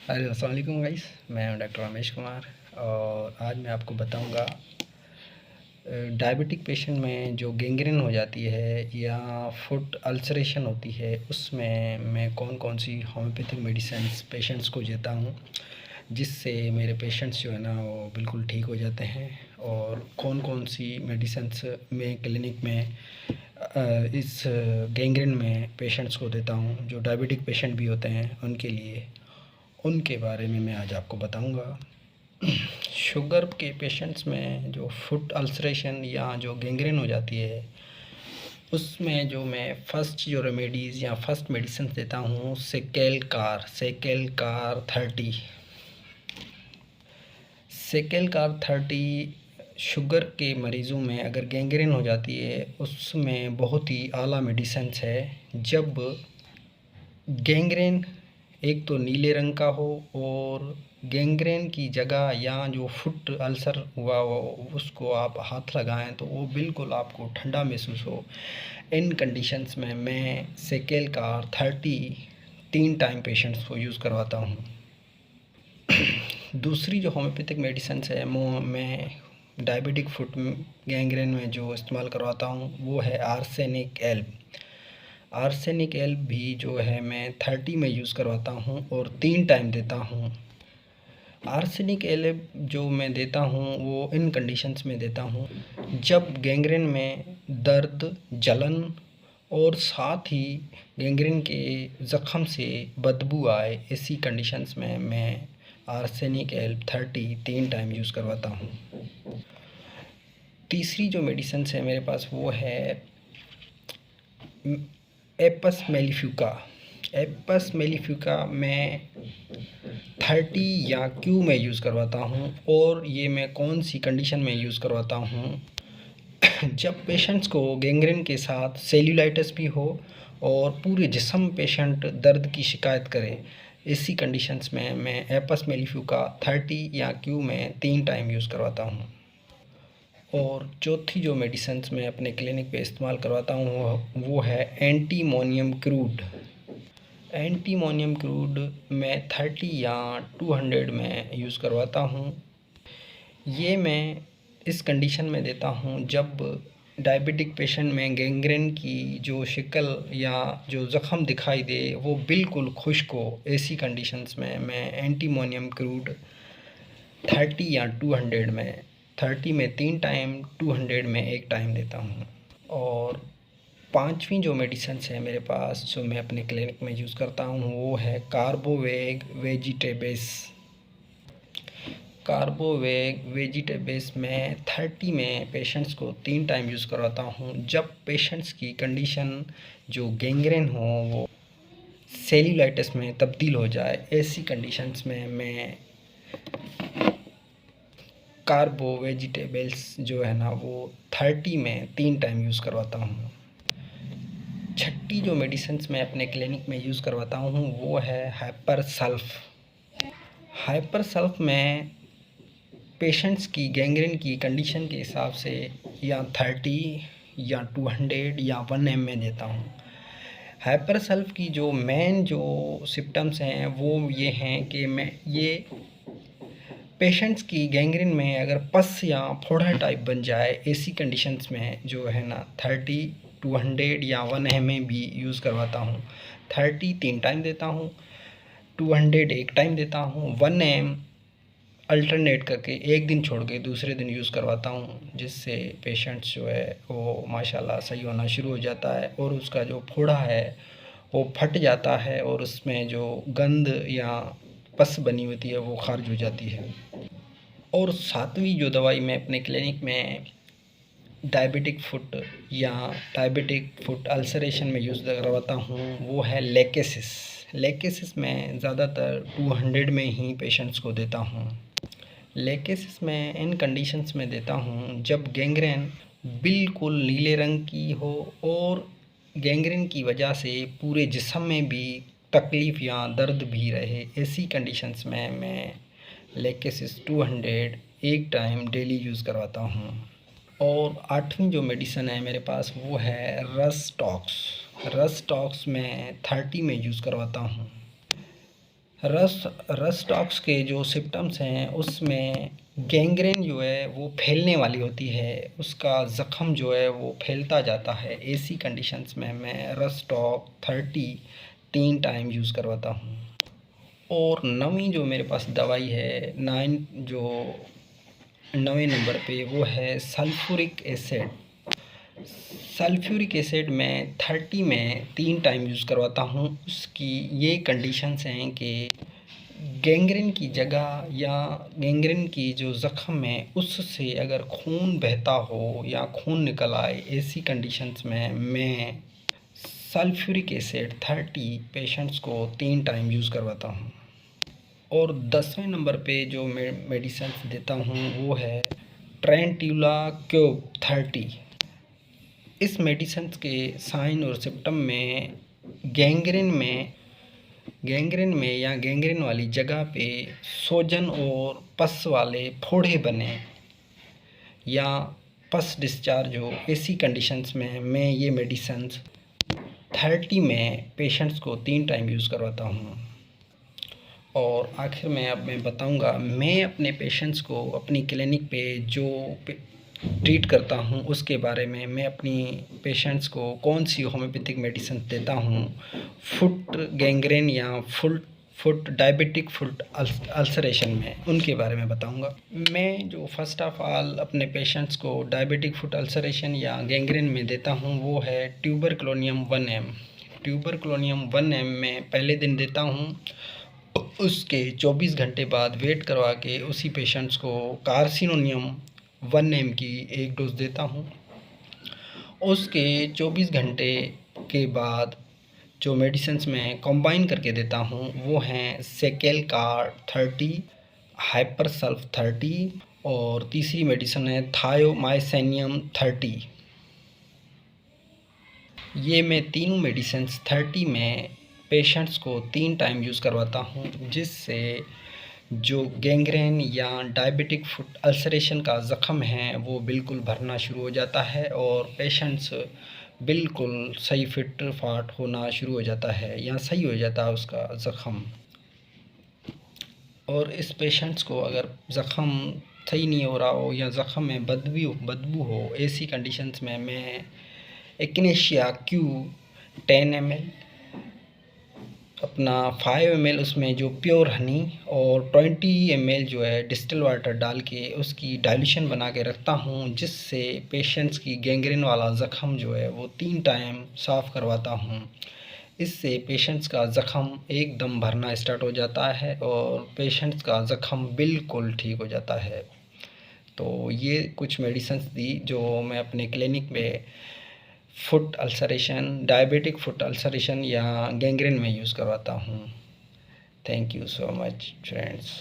Hello अस्सलाम वालेकुम guys. मैं हूं डॉक्टर रमेश कुमार और आज मैं आपको बताऊंगा डायबिटिक पेशेंट में जो गैंग्रीन हो जाती है या फुट अल्सरेशन होती है उसमें मैं कौन कौन सी होम्योपैथिक मेडिसिन्स पेशेंट्स को देता हूं जिससे मेरे पेशेंट्स जो है ना वो बिल्कुल ठीक हो जाते हैं। और कौन कौन सी मेडिसिन्स मैं क्लिनिक में इस गैंग्रीन में पेशेंट्स को देता हूं जो डायबिटिक पेशेंट भी होते हैं उनके लिए, उनके बारे में मैं आज आपको बताऊंगा। शुगर के पेशेंट्स में जो फुट अल्सरेशन या जो गैंग्रीन हो जाती है उसमें जो मैं फ़र्स्ट जो रेमेडीज़ या फ़र्स्ट मेडिसिन देता हूँ सेकेल कार 30 शुगर के मरीज़ों में अगर गैंग्रीन हो जाती है उसमें बहुत ही आला मेडिसिन्स है। जब गैंग्रीन एक तो नीले रंग का हो और गैंग्रीन की जगह या जो फुट अल्सर हुआ हो उसको आप हाथ लगाएं तो वो बिल्कुल आपको ठंडा महसूस हो। इन कंडीशंस में मैं सेकेल कार 30 3 टाइम पेशेंट्स को यूज़ करवाता हूँ। दूसरी जो होम्योपैथिक मेडिसिन है वो मैं डायबिटिक फुट गैंग्रीन में जो इस्तेमाल करवाता हूँ वो है आर्सेनिक एल्ब भी जो है मैं 30 में यूज़ करवाता हूँ और 3 टाइम देता हूँ। आर्सेनिक एल्ब जो मैं देता हूँ वो इन कंडीशंस में देता हूँ जब गैंग्रीन में दर्द, जलन और साथ ही गैंग्रीन के ज़ख़म से बदबू आए, ऐसी कंडीशंस में मैं आर्सेनिक एल्ब 30 3 टाइम यूज़ करवाता हूँ। तीसरी जो मेडिसिन है मेरे पास वो है एपस मेलिफ्यूका मैं 30 या क्यू में यूज़ करवाता हूँ। और ये मैं कौन सी कंडीशन में यूज़ करवाता हूँ जब पेशेंट्स को गैंग्रीन के साथ सेल्यूलाइटिस भी हो और पूरे जिस्म पेशेंट दर्द की शिकायत करे, ऐसी कंडीशंस में मैं एपस मेलिफ्यूका 30 या क्यू में 3 टाइम यूज़ करवाता हूँ। और चौथी जो मेडिसिन्स मैं अपने क्लिनिक पे इस्तेमाल करवाता हूँ वो है एंटीमोनियम क्रूड मैं 30 या 200 में यूज़ करवाता हूँ। ये मैं इस कंडीशन में देता हूँ जब डायबिटिक पेशेंट में गैंग्रीन की जो शिकल या जो ज़ख़म दिखाई दे वो बिल्कुल खुश्क हो। ऐसी कंडीशंस में मैं एंटीमोनियम क्रूड 30 या 200 में 30 में 3 टाइम, 200 में 1 टाइम देता हूँ। और पांचवी जो मेडिसिन है मेरे पास जो मैं अपने क्लिनिक में यूज़ करता हूँ वो है कार्बोवेग वेजिटेबल्स में 30 में पेशेंट्स को 3 टाइम यूज़ करवाता हूँ जब पेशेंट्स की कंडीशन जो गैंग्रीन हो वो सेल्यूलाइटिस में तब्दील हो जाए। ऐसी कंडीशंस में मैं कार्बो वेजिटेबल्स जो है ना वो 30 में 3 टाइम यूज़ करवाता हूँ। छठी जो मेडिसिन्स मैं अपने क्लिनिक में यूज़ करवाता हूँ वो है हाइपर सल्फ में पेशेंट्स की गैंग्रीन की कंडीशन के हिसाब से या 30 या 200 या 1 में देता हूँ। हाइपर सल्फ की जो मेन जो सिम्टम्स हैं वो ये हैं कि मैं ये पेशेंट्स की गैंग्रीन में अगर पस या फोड़ा टाइप बन जाए, ऐसी कंडीशंस में जो है ना 30, 200 या 1 में भी यूज़ करवाता हूँ। 30 3 टाइम देता हूँ, 200 1 टाइम देता हूँ, 1 अल्टरनेट करके एक दिन छोड़ के दूसरे दिन यूज़ करवाता हूँ जिससे पेशेंट्स जो है वो माशाल्लाह सही होना शुरू हो जाता है और उसका जो फोड़ा है वो फट जाता है और उसमें जो गंद या पस बनी होती है वो खारिज हो जाती है। और सातवीं जो दवाई मैं अपने क्लिनिक में डायबिटिक फुट अल्सरेशन में यूज़ करवाता हूँ वो है लेकेसिस में ज़्यादातर 200 में ही पेशेंट्स को देता हूँ। लेकेसिस में इन कंडीशंस में देता हूँ जब गैंग्रीन बिल्कुल नीले रंग की हो और गैंग्रीन की वजह से पूरे जिस्म में भी तकलीफ़ या दर्द भी रहे। ऐसी कंडीशंस में मैं लेकेसिस 200 1 टाइम डेली यूज़ करवाता हूँ। और आठवीं जो मेडिसिन है मेरे पास वो है रस टॉक्स मैं 30 में यूज़ करवाता हूँ। रस्टॉक्स के जो सिम्टम्स हैं उसमें गैंग्रेन जो है वो फैलने वाली होती है, उसका ज़ख़म जो है वो फैलता जाता है। ऐसी कंडीशंस में मैं रस्टॉक 30 3 टाइम यूज़ करवाता हूँ। और नवीं जो मेरे पास दवाई है 9वें नंबर पे वो है सल्फ्यूरिक एसिड। सल्फ्यूरिक एसिड मैं 30 में 3 टाइम यूज़ करवाता हूँ। उसकी ये कंडीशंस हैं कि गैंग्रीन की जगह या गैंग्रीन की जो ज़ख़म है उससे अगर खून बहता हो या खून निकल आए, ऐसी कंडीशंस में मैं सल्फ्यूरिक एसिड 30 पेशेंट्स को 3 टाइम यूज़ करवाता हूँ। और 10वें नंबर पे जो मैं मेडिसिन्स देता हूँ वो है ट्रेंटिला क्यूब 30। इस मेडिसिन्स के साइन और सिम्टम में गैंग्रीन में या गैंग्रीन वाली जगह पे सूजन और पस वाले फोड़े बने या पस डिस्चार्ज हो, ऐसी कंडीशंस में मैं ये मेडिसिन्स 30 में पेशेंट्स को 3 टाइम यूज़ करवाता हूँ। और आखिर में अब मैं बताऊंगा मैं अपने पेशेंट्स को अपनी क्लिनिक पे जो ट्रीट करता हूँ उसके बारे में। मैं अपनी पेशेंट्स को कौन सी होम्योपैथिक मेडिसिन देता हूँ फुट गैंग्रेन या फुट डायबिटिक फुट अल्सरेशन में, उनके बारे में बताऊंगा। मैं जो फर्स्ट ऑफ ऑल अपने पेशेंट्स को डायबिटिक फुट अल्सरेशन या गैंग्रेन में देता हूँ वो है ट्यूबरक्लोनियम 1M। ट्यूबरक्लोनियम 1M में पहले दिन देता हूँ, उसके 24 घंटे बाद वेट करवा के उसी पेशेंट्स को कार्सिनोनियम 1M की एक डोज देता हूँ। उसके 24 घंटे के बाद जो मेडिसिन्स मैं कंबाइन करके देता हूँ वो हैं सेकेलकार 30, हाइपरसल्फ 30 और तीसरी मेडिसिन है थायोमाइसेनियम 30। ये मैं तीनों मेडिसिन्स 30 में पेशेंट्स को 3 टाइम यूज़ करवाता हूँ, जिससे जो गैंग्रेन या डायबिटिक फुट अल्सरेशन का ज़ख़म है वो बिल्कुल भरना शुरू हो जाता है और पेशेंट्स बिल्कुल सही फिट फाट होना शुरू हो जाता है या सही हो जाता है उसका ज़ख़म। और इस पेशेंट्स को अगर ज़ख़म सही नहीं हो रहा हो या ज़ख़म में बदबू हो, ऐसी कंडीशंस में मैं एक्नेशिया क्यू 10 ml अपना 5 ml उसमें जो प्योर हनी और 20 ml जो है डिस्टिल वाटर डाल के उसकी डाइल्यूशन बना के रखता हूँ, जिससे पेशेंट्स की गैंग्रीन वाला ज़ख़म जो है वो 3 टाइम साफ़ करवाता हूँ। इससे पेशेंट्स का ज़ख़म एकदम भरना स्टार्ट हो जाता है और पेशेंट्स का ज़ख़म बिल्कुल ठीक हो जाता है। तो ये कुछ मेडिसिन्स दी जो मैं अपने क्लिनिक में foot ulceration, diabetic foot ulceration या गैंग्रीन में यूज़ करवाता हूँ। Thank you so much friends.